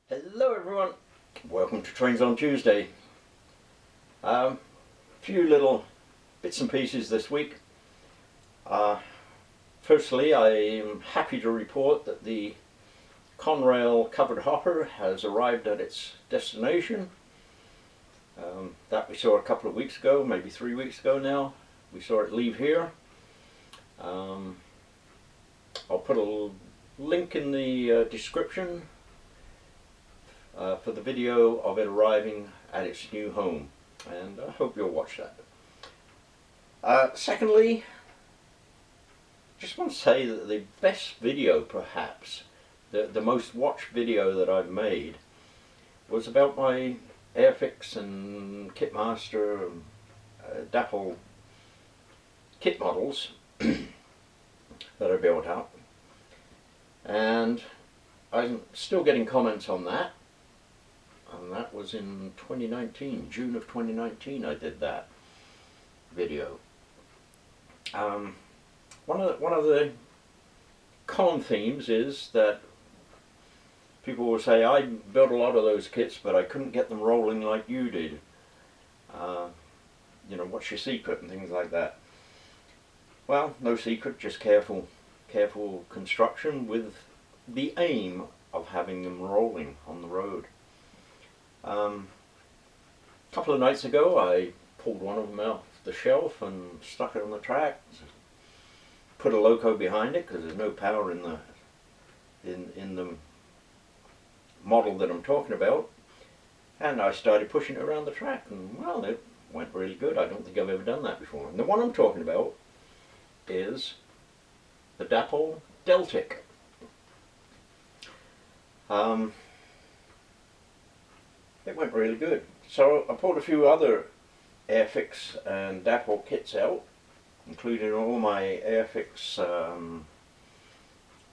Hello everyone, welcome to Trains on Tuesday. Few little bits and pieces this week. Firstly, I'm happy to report that the Conrail covered hopper has arrived at its destination. That we saw a couple of weeks ago, maybe 3 weeks ago now. We saw it leave here. I'll put a link in the description for the video of it arriving at its new home, and I hope you'll watch that. Secondly, just want to say that the best video, perhaps the most watched video that I've made, was about my Airfix and Kitmaster Dapol kit models that I built up, and I'm still getting comments on that. And that was in 2019, June of 2019 I did that video. One of the common themes is that people will say, I built a lot of those kits but I couldn't get them rolling like you did. You know, what's your secret and things like that. Well, no secret, just careful construction with the aim of having them rolling on the road. A couple of nights ago I pulled one of them off the shelf and stuck it on the track, put a loco behind it because there's no power in the model that I'm talking about, and I started pushing it around the track, and well, it went really good. I don't think I've ever done that before. And the one I'm talking about is the Dapol Deltic. It went really good. So I pulled a few other Airfix and Dapol kits out, including all my Airfix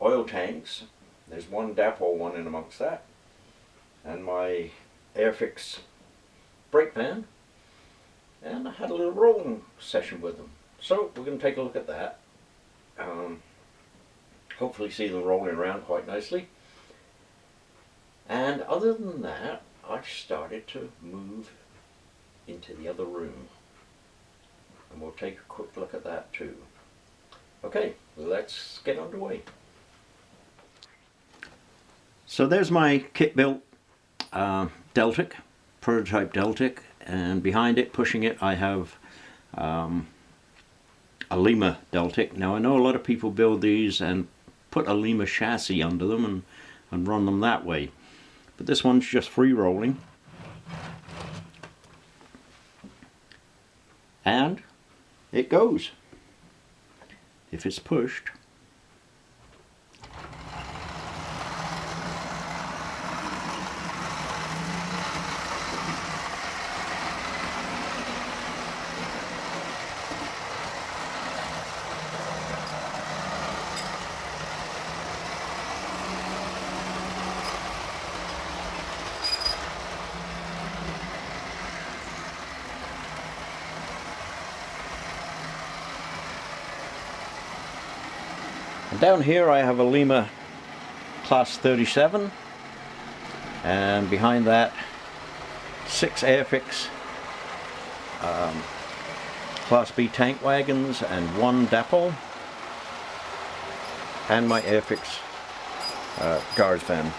oil tanks. There's one Dapol one in amongst that, and my Airfix brake pan, and I had a little rolling session with them. So we're going to take a look at that. Hopefully see them rolling around quite nicely. And other than that, I've started to move into the other room, and we'll take a quick look at that too. Okay, let's get underway. So there's my kit built Deltic, prototype Deltic, and behind it, pushing it, I have a Lima Deltic. Now I know a lot of people build these and put a Lima chassis under them and run them that way. But this one's just free rolling, and it goes if it's pushed. And down here I have a Lima Class 37, and behind that 6 Airfix Class B tank wagons and 1 Dapol, and my Airfix guards van.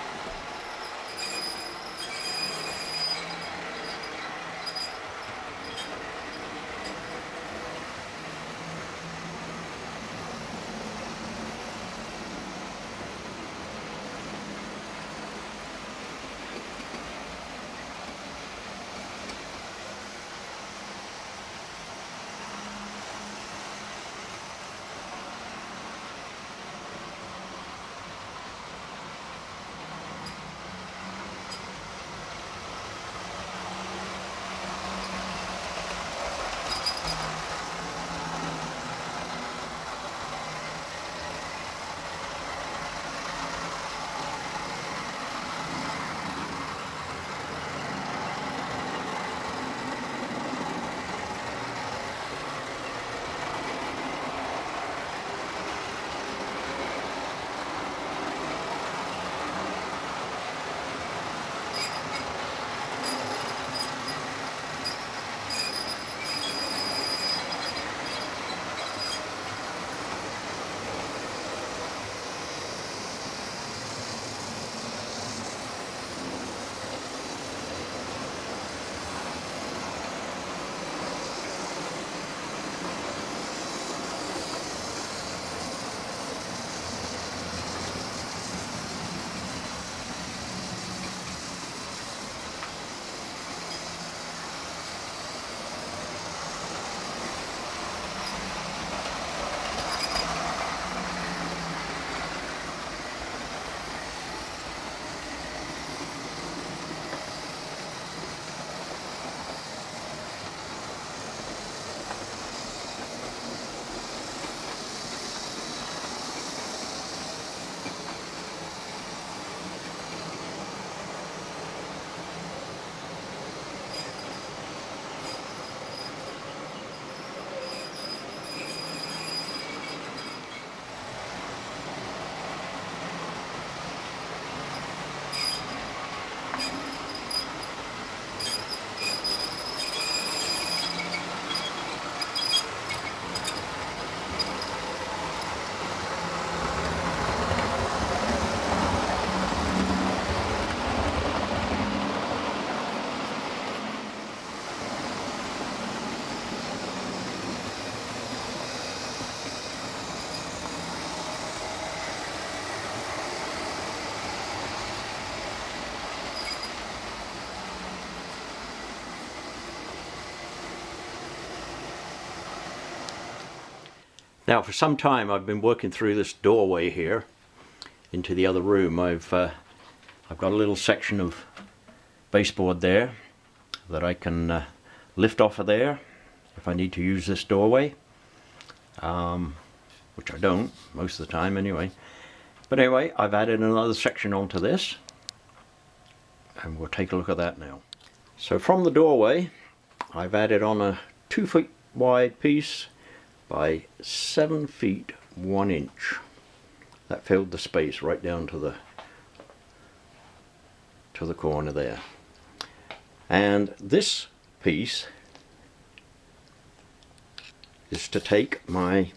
Now for some time I've been working through this doorway here into the other room. I've got a little section of baseboard there that I can lift off of there if I need to use this doorway, which I don't most of the time anyway. But anyway, I've added another section onto this, and we'll take a look at that now. So from the doorway I've added on a 2 feet wide piece by 7 feet 1 inch. That filled the space right down to the corner there. And this piece is to take my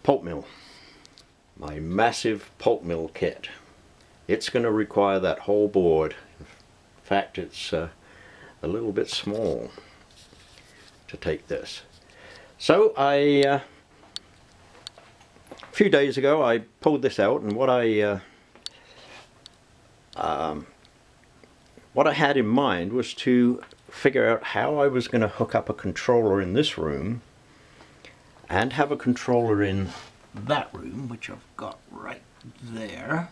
pulp mill, my massive pulp mill kit. It's going to require that whole board. In fact, it's a little bit small to take this. So a few days ago I pulled this out, and what I had in mind was to figure out how I was going to hook up a controller in this room and have a controller in that room, which I've got right there,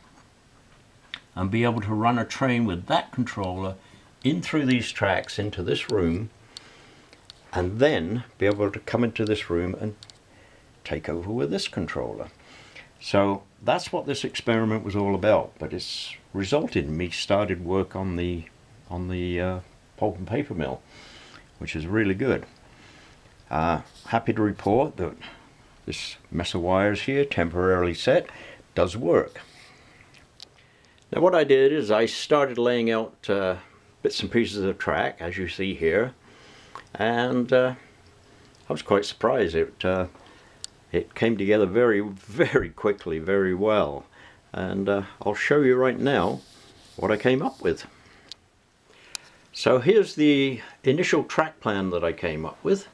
and be able to run a train with that controller in through these tracks into this room, and then be able to come into this room and take over with this controller. So that's what this experiment was all about, but it's resulted in me started work on the pulp and paper mill, which is really good. Happy to report that this mess of wires here, temporarily set, does work. Now what I did is I started laying out bits and pieces of track, as you see here, and I was quite surprised. It came together very, very quickly, very well, and I'll show you right now what I came up with. So here's the initial track plan that I came up with.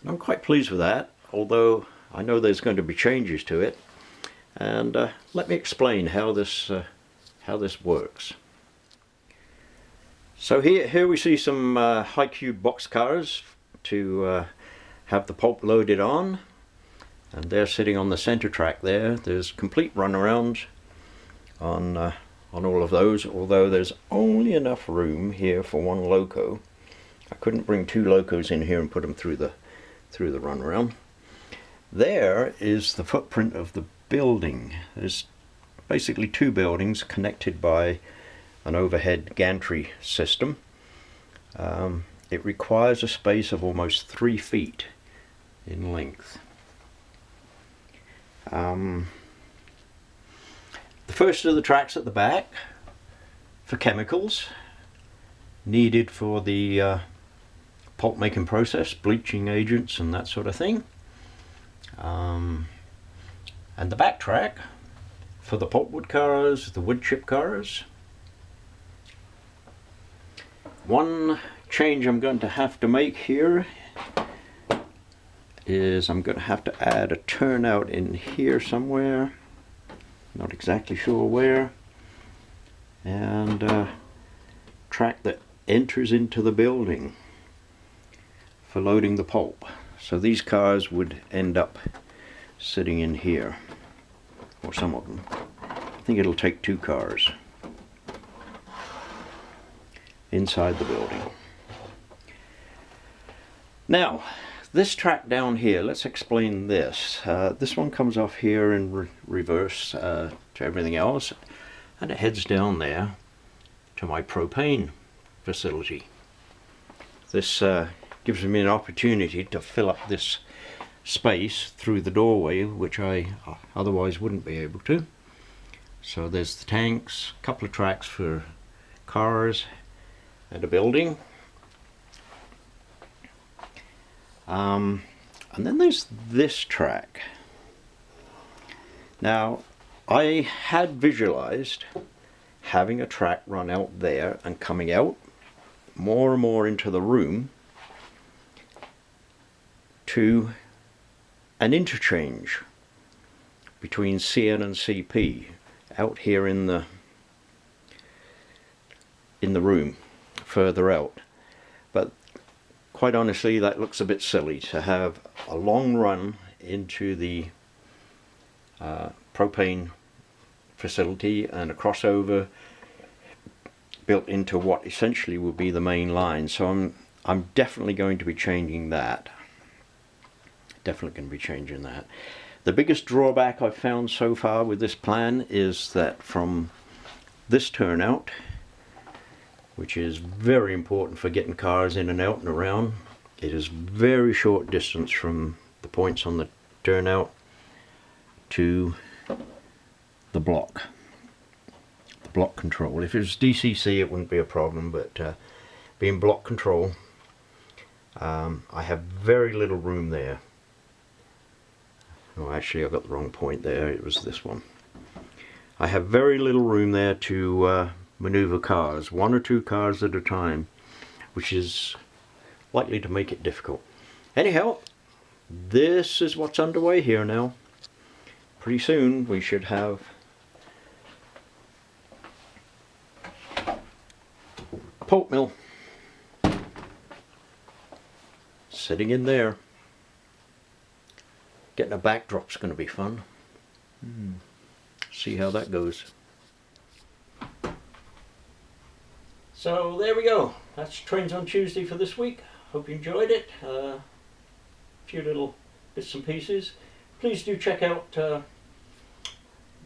I'm quite pleased with that, although I know there's going to be changes to it, and let me explain how this works. So here we see some high cube box cars to have the pulp loaded on, and they're sitting on the center track there. There's complete runaround on all of those, although there's only enough room here for one loco. I couldn't bring 2 locos in here and put them through the runaround. There is the footprint of the building. There's basically 2 buildings connected by an overhead gantry system. It requires a space of almost 3 feet in length. The first of the tracks at the back for chemicals needed for the pulp making process, bleaching agents and that sort of thing. And the back track for the pulpwood cars, the wood chip cars. One change I'm going to have to make here is I'm going to have to add a turnout in here somewhere, not exactly sure where, and track that enters into the building for loading the pulp. So these cars would end up sitting in here, or some of them. I think it'll take 2 cars inside the building. Now this track down here, let's explain this. This one comes off here in reverse to everything else, and it heads down there to my propane facility. This gives me an opportunity to fill up this space through the doorway, which I otherwise wouldn't be able to. So there's the tanks, a couple of tracks for cars, and a building. And then there's this track. Now I had visualized having a track run out there and coming out more and more into the room to an interchange between CN and CP out here in the room further out. But quite honestly, that looks a bit silly to have a long run into the propane facility and a crossover built into what essentially will be the main line. So I'm definitely going to be changing that. Definitely going to be changing that. The biggest drawback I've found so far with this plan is that from this turnout, which is very important for getting cars in and out and around, it is very short distance from the points on the turnout to the block control. If it was DCC it wouldn't be a problem, but being block control, I have very little room there. Oh, actually I got the wrong point there, it was this one. I have very little room there to maneuver cars, 1 or 2 cars at a time, which is likely to make it difficult. Anyhow, this is what's underway here now. Pretty soon we should have a pulp mill sitting in there. Getting a backdrop's going to be fun. See how that goes. So there we go. That's Trains on Tuesday for this week. Hope you enjoyed it. A few little bits and pieces. Please do check out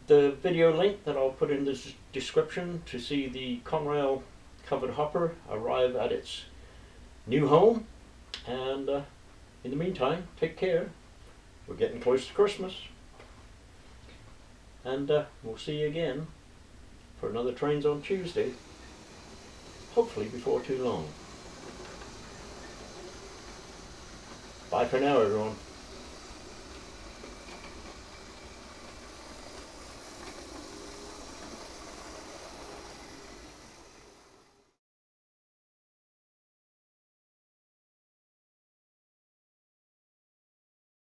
the video link that I'll put in the description to see the Conrail covered hopper arrive at its new home. And in the meantime, take care. We're getting close to Christmas. And we'll see you again for another Trains on Tuesday. Hopefully before too long. Bye for now, everyone.